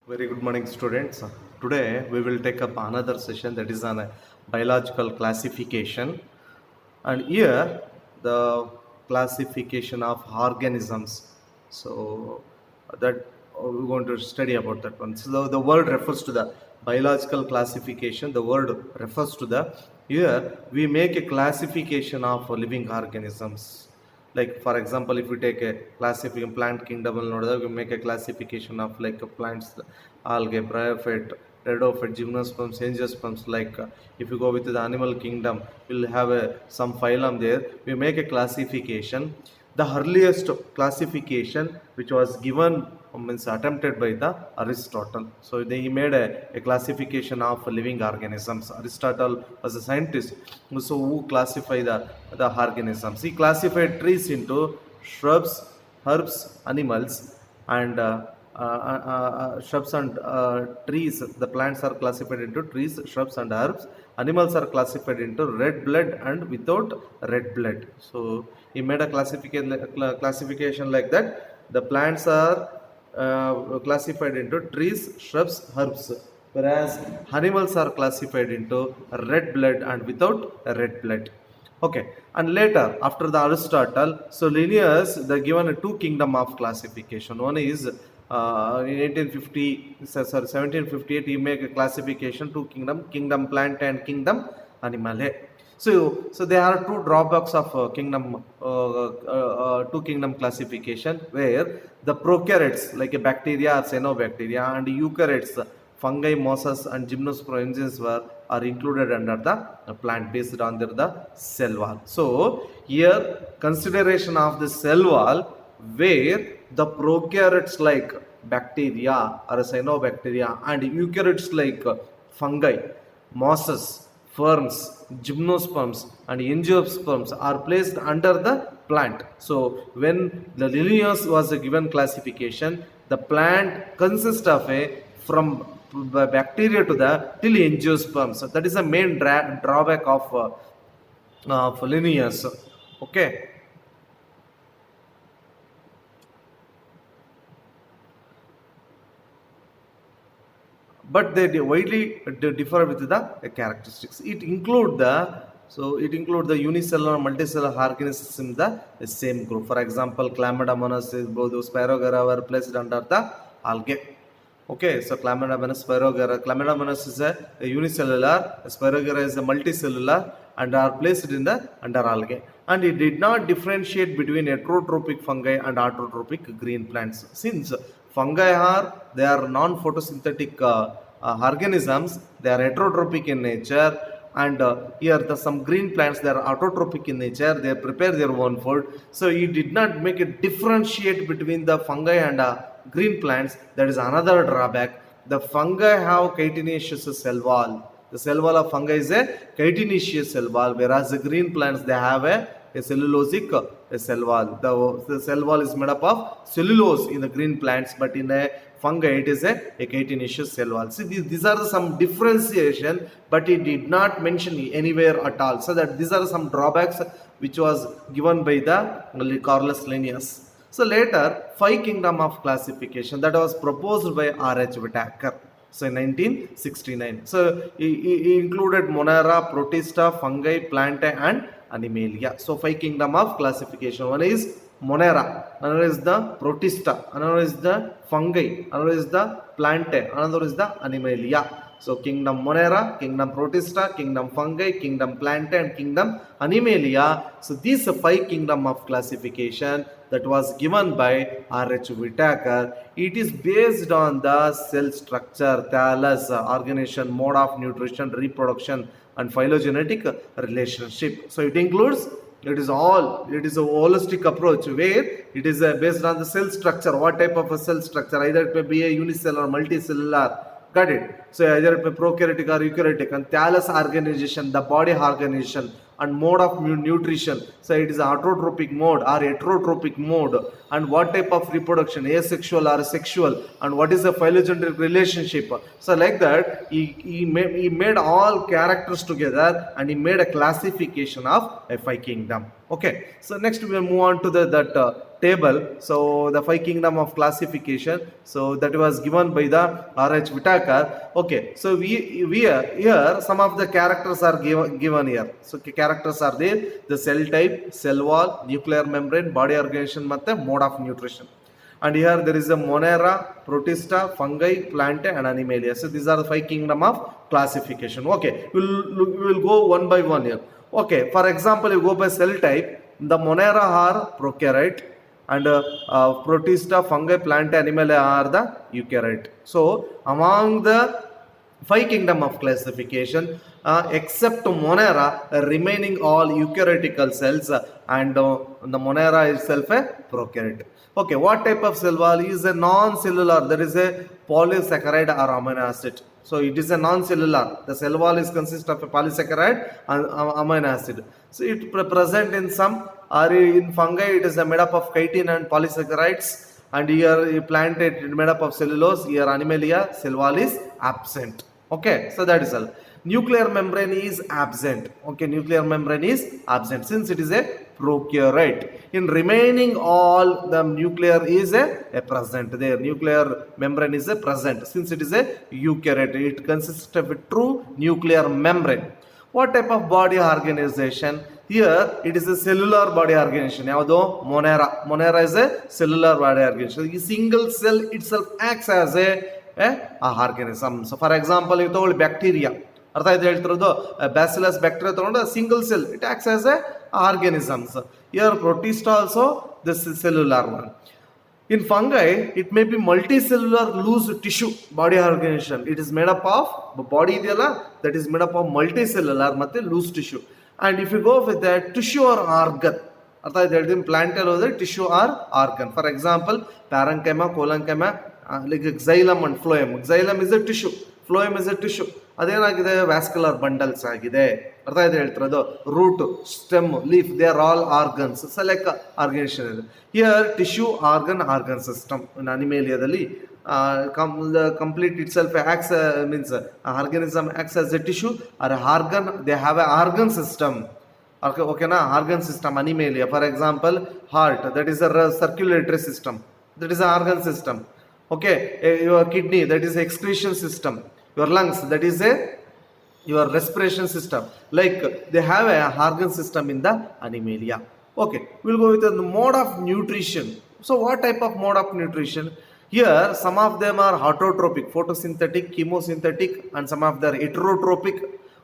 Very good morning, students. Today we will take up another session that is on a biological classification, and here the classification of organisms. So that we're going to study about that one. So the word refers to the biological classification. The word refers to the here we make a classification of living organisms. Like for example, if we take a classification plant kingdom, we make a classification of like plants, algae, bryophyte, rhodophyte, gymnosperms, angiosperms. Like if you go with the animal kingdom, we'll have some phylum there. We make a classification. The earliest classification which was given means attempted by the Aristotle. So he made a classification of living organisms. Aristotle was a scientist, so who classify the organisms. He classified trees into shrubs, herbs, animals, and shrubs and trees. The plants are classified into trees, shrubs, and herbs. Animals are classified into red blood and without red blood. So he made a classification like that. The plants are classified into trees, shrubs, herbs, whereas animals are classified into red blood and without red blood. Okay, and later after the Aristotle, so Linnaeus they given two kingdom of classification. One is in 1758 he make a classification two kingdom plant and kingdom animal. So there are two drawbacks of two kingdom classification, where the prokaryotes like a bacteria or cyanobacteria and eukaryotes, fungi, mosses and gymnosperms are included under the plant based on the cell wall. So here consideration of the cell wall, where the prokaryotes like bacteria or cyanobacteria and eukaryotes like fungi, mosses, ferns, gymnosperms and angiosperms are placed under the plant. So when the Linnaeus was given classification, the plant consists of a from bacteria to the till angiosperms. So that is the main drawback of Linnaeus. Okay. But they widely differ with the characteristics. It include the unicellular, multicellular organisms in the same group. For example, Chlamydomonas, both Spirogyra were placed under the algae. Okay, so Chlamydomonas, Spirogyra. Chlamydomonas is a unicellular, Spirogyra is a multicellular, and are placed in the under algae. And it did not differentiate between heterotrophic fungi and autotrophic green plants. Since fungi they are non-photosynthetic organisms, they are heterotrophic in nature, and here some green plants, they are autotrophic in nature, they prepare their own food. So he did not make a differentiate between the fungi and green plants. That is another drawback. The fungi have chitinous cell wall. The cell wall of fungi is a chitinous cell wall, whereas the green plants they have a cellulosic cell wall. The cell wall is made up of cellulose in the green plants, but in a fungi it is a chitinous cell wall. See, these are some differentiation, but it did not mention anywhere at all. So that these are some drawbacks which was given by the Carolus Linnaeus. So later, 5 kingdom of classification that was proposed by R.H. Whittaker. So in 1969. So he included Monera, Protista, fungi, Plantae and Animalia. So 5 kingdom of classification. One is Monera, another is the Protista, another is the fungi, another is the Plantae, another is the Animalia. So kingdom Monera, kingdom Protista, kingdom fungi, kingdom Plantae and kingdom Animalia. So these are 5 kingdom of classification that was given by R.H. Whittaker. It is based on the cell structure, thallus, organization, mode of nutrition, reproduction and phylogenetic relationship. So it includes, it is a holistic approach, where it is based on the cell structure. What type of a cell structure? Either it may be a unicellular, multicellular. Got it? So either it may prokaryotic or eukaryotic, and thallus organization, the body organization, and mode of nutrition. So it is autotrophic mode or heterotrophic mode, and what type of reproduction, asexual or sexual, and what is the phylogenetic relationship. So like that, he made all characters together, and he made a classification of a 5 kingdom. Okay, so next we will move on to that table. So the five kingdom of classification. So that was given by the R.H. Whitaker. Okay, so we are here some of the characters are given here. So characters are there: the cell type, cell wall, nuclear membrane, body organization, ಮತ್ತೆ mode of nutrition. And here there is a Monera, Protista, fungi, plant and animalia. So these are the five kingdom of classification. Okay, we'll go one by one here. Okay, for example, you go by cell type, the Monera are prokaryote and Protista, fungi, plant, animalia are the eukaryote. So among the five kingdom of classification, except Monera, remaining all eukaryotical cells and the Monera itself a prokaryote. Okay, what type of cell wall is a non-cellular? There is a polysaccharide or amino acid. So it is a non-cellular. The cell wall is consist of a polysaccharide and amino acid. So it present in some, or in fungi it is made up of chitin and polysaccharides. And here plant it made up of cellulose. Here animalia cell wall is absent. Okay, so that is all. Nuclear membrane is absent. Okay, nuclear membrane is absent since it is a prokaryote. In remaining all the nuclear is a present. There nuclear membrane is a present since it is a eukaryote. It consists of a true nuclear membrane. What type of body organization? Here it is a cellular body organization. Yavado Monera. Monera is a cellular body organization. A single cell itself acts as a organism. So for example, you told bacteria. ಅರ್ಥ ಆಯ್ತು ಹೇಳ್ತಿರೋದು bacillus bacteria ತಗೊಂಡು single cell it acts as a organisms. Here protist also this cellular one. In fungi, it may be multicellular loose tissue body organization. It is made up of body ideyala that is made up of multicellular ಮತ್ತೆ loose tissue. And if you go with that tissue or organ, ಅರ್ಥ ಆಯ್ತು ಹೇಳ್ತೀನಿ, plant ಅಲ್ಲಿ ಹೋದ್ರೆ tissue or organ. For example parenchyma, collenchyma, like xylem and phloem. Xylem is a tissue, phloem is a tissue. ಅದೇನಾಗಿದೆ vascular bundles ಆಗಿದೆ. ಅರ್ಥ ಇದೆ ಹೇಳ್ತಿರೋದು. Root, stem, leaf they are all organs. Select organisation ಇದೆ. Here tissue organ system ಅನಿಮೇಲಿಯಾದಲ್ಲಿ complete itself acts means organism acts as a tissue or organ, they have a organ system. ಓಕೆನಾ, organ system Animalia. For example heart, that is a circulatory system, that is an organ system. Okay, your kidney, that is excretion system. Your lungs, that is your respiration system. Like they have a organ system in the animalia. Okay, we'll go with the mode of nutrition. So what type of mode of nutrition? Here some of them are autotrophic, photosynthetic, chemosynthetic, and some of them are heterotropic.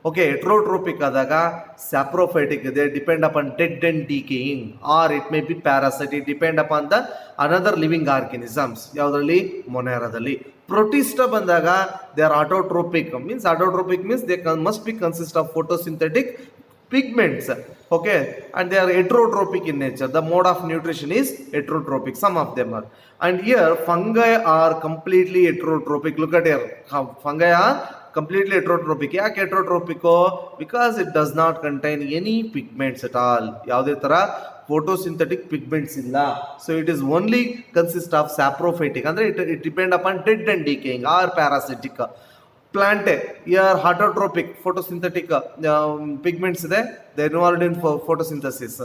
Okay, heterotropic adaga saprophytic, they depend upon dead and decaying, or it may be parasitic, depend upon the another living organisms. Yaudali Moneradali. Protista bandaga they are autotrophic, means autotrophic means they must be consist of photosynthetic pigments. Okay, and they are heterotropic in nature. The mode of nutrition is heterotropic, some of them are. And here fungi are completely heterotropic. Look at here, fungi are completely heterotropic. ಯಾಕೆ heterotropic? Because it does not contain any pigments at all. ಯಾವುದೇ ತರ photosynthetic pigments ಇಲ್ಲ. So it is only consist of saprophytic, ಅಂದ್ರೆ it depend upon dead and decaying or parasitic. Plant, here autotrophic, photosynthetic pigments ಇದೆ, they involved in photosynthesis.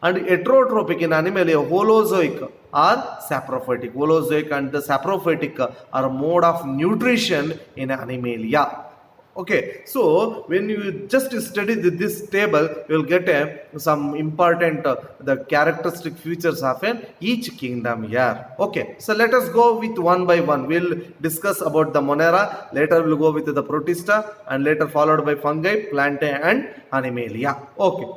And heterotropic in animalia, holozoic or saprophytic. Holozoic and the saprophytic are mode of nutrition in animalia. Okay, so when you just study this table, you will get some important the characteristic features of each kingdom here. Okay, so let us go with one by one. We'll discuss about the Monera, later we'll go with the Protista, and later followed by fungi, plant and animalia. Okay.